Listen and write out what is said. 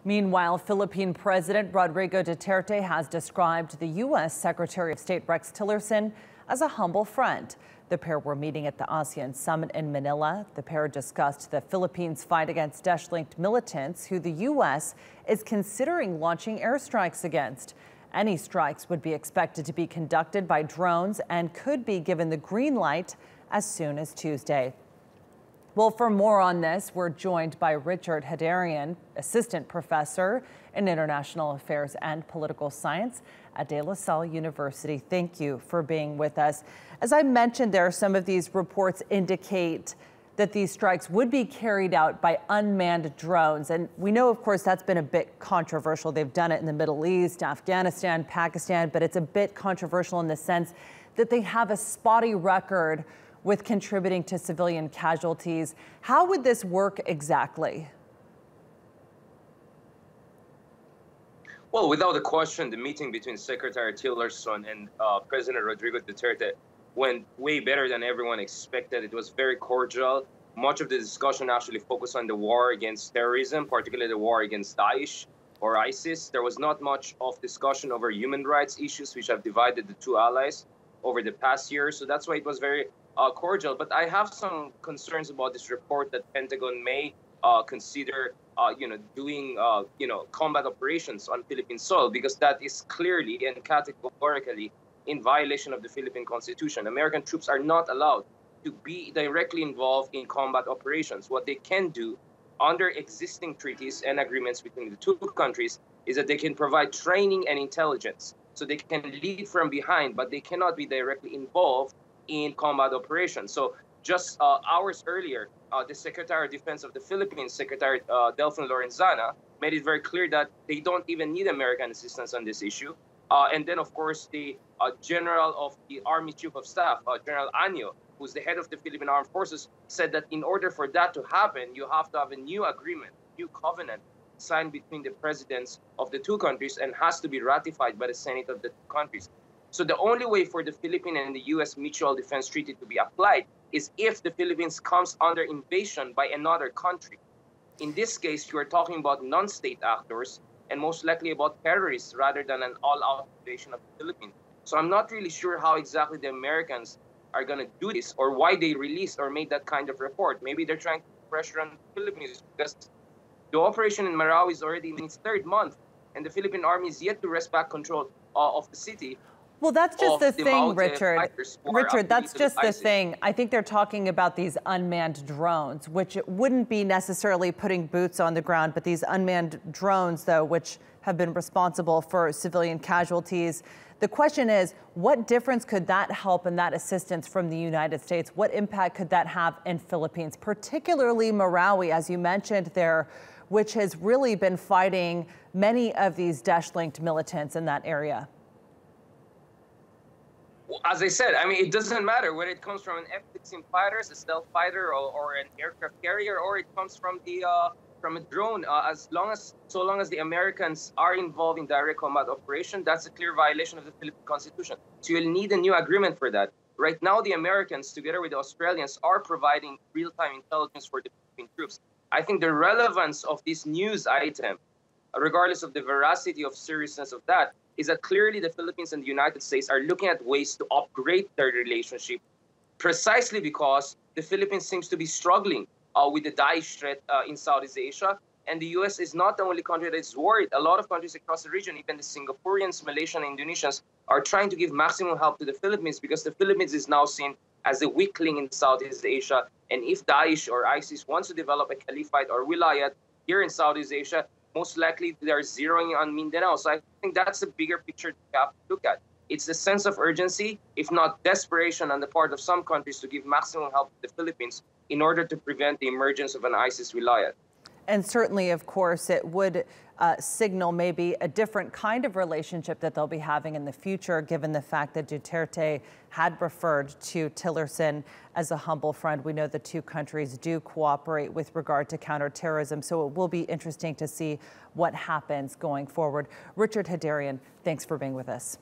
Meanwhile, Philippine President Rodrigo Duterte has described the U.S. Secretary of State Rex Tillerson as a humble friend. The pair were meeting at the ASEAN Summit in Manila. The pair discussed the Philippines' fight against Daesh-linked militants who the U.S. is considering launching airstrikes against. Any strikes would be expected to be conducted by drones and could be given the green light as soon as Tuesday. Well, for more on this, we're joined by Richard Heydarian, Assistant Professor in International Affairs and Political Science at De La Salle University. Thank you for being with us. As I mentioned there, some of these reports indicate that these strikes would be carried out by unmanned drones. And we know, of course, that's been a bit controversial. They've done it in the Middle East, Afghanistan, Pakistan, but it's a bit controversial in the sense that they have a spotty record with contributing to civilian casualties. How would this work exactly? Well, without a question, the meeting between Secretary Tillerson and President Rodrigo Duterte went way better than everyone expected. It was very cordial. Much of the discussion actually focused on the war against terrorism, particularly the war against Daesh or ISIS. There was not much of discussion over human rights issues, which have divided the two allies over the past year. So that's why it was very cordial. But I have some concerns about this report that Pentagon may consider doing combat operations on Philippine soil, because that is clearly and categorically in violation of the Philippine Constitution. American troops are not allowed to be directly involved in combat operations. What they can do under existing treaties and agreements between the two countries is that they can provide training and intelligence. So they can lead from behind, but they cannot be directly involved in combat operations. So just hours earlier, the Secretary of Defense of the Philippines, Secretary Delfin Lorenzana, made it very clear that they don't even need American assistance on this issue. And then, of course, the General of the Army Chief of Staff, General Anyo, who's the head of the Philippine Armed Forces, said that in order for that to happen, you have to have a new agreement, new covenant signed between the presidents of the two countries and has to be ratified by the Senate of the two countries. So the only way for the Philippine and the U.S. Mutual Defense Treaty to be applied is if the Philippines comes under invasion by another country. In this case, you are talking about non-state actors and most likely about terrorists rather than an all-out invasion of the Philippines. So I'm not really sure how exactly the Americans are going to do this or why they released or made that kind of report. Maybe they're trying to put pressure on the Philippines because the operation in Marawi is already in its third month and the Philippine Army is yet to wrest back control of the city. Well, that's just the thing, Richard. Richard, that's just the thing. I think they're talking about these unmanned drones, which wouldn't be necessarily putting boots on the ground, but these unmanned drones, though, which have been responsible for civilian casualties. The question is, what difference could that help in that assistance from the United States? What impact could that have in Philippines, particularly Marawi, as you mentioned there, which has really been fighting many of these Daesh-linked militants in that area? As I said, I mean, it doesn't matter whether it comes from an F-16 fighter, a stealth fighter, or an aircraft carrier, or it comes from a drone. So long as the Americans are involved in direct combat operation, that's a clear violation of the Philippine Constitution. So you'll need a new agreement for that. Right now, the Americans, together with the Australians, are providing real-time intelligence for the Philippine troops. I think the relevance of this news item, regardless of the veracity of seriousness of that, is that clearly the Philippines and the United States are looking at ways to upgrade their relationship precisely because the Philippines seems to be struggling with the Daesh threat in Southeast Asia. And the U.S. is not the only country that is worried. A lot of countries across the region, even the Singaporeans, Malaysians, and Indonesians, are trying to give maximum help to the Philippines because the Philippines is now seen as a weakling in Southeast Asia. And if Daesh or ISIS wants to develop a caliphate or wilayat here in Southeast Asia, most likely they're zeroing on Mindanao. So I think that's the bigger picture to have to look at. It's the sense of urgency, if not desperation on the part of some countries to give maximum help to the Philippines in order to prevent the emergence of an ISIS wilayat. And certainly, of course, it would signal maybe a different kind of relationship that they'll be having in the future, given the fact that Duterte had referred to Tillerson as a humble friend. We know the two countries do cooperate with regard to counterterrorism, so it will be interesting to see what happens going forward. Richard Heydarian, thanks for being with us.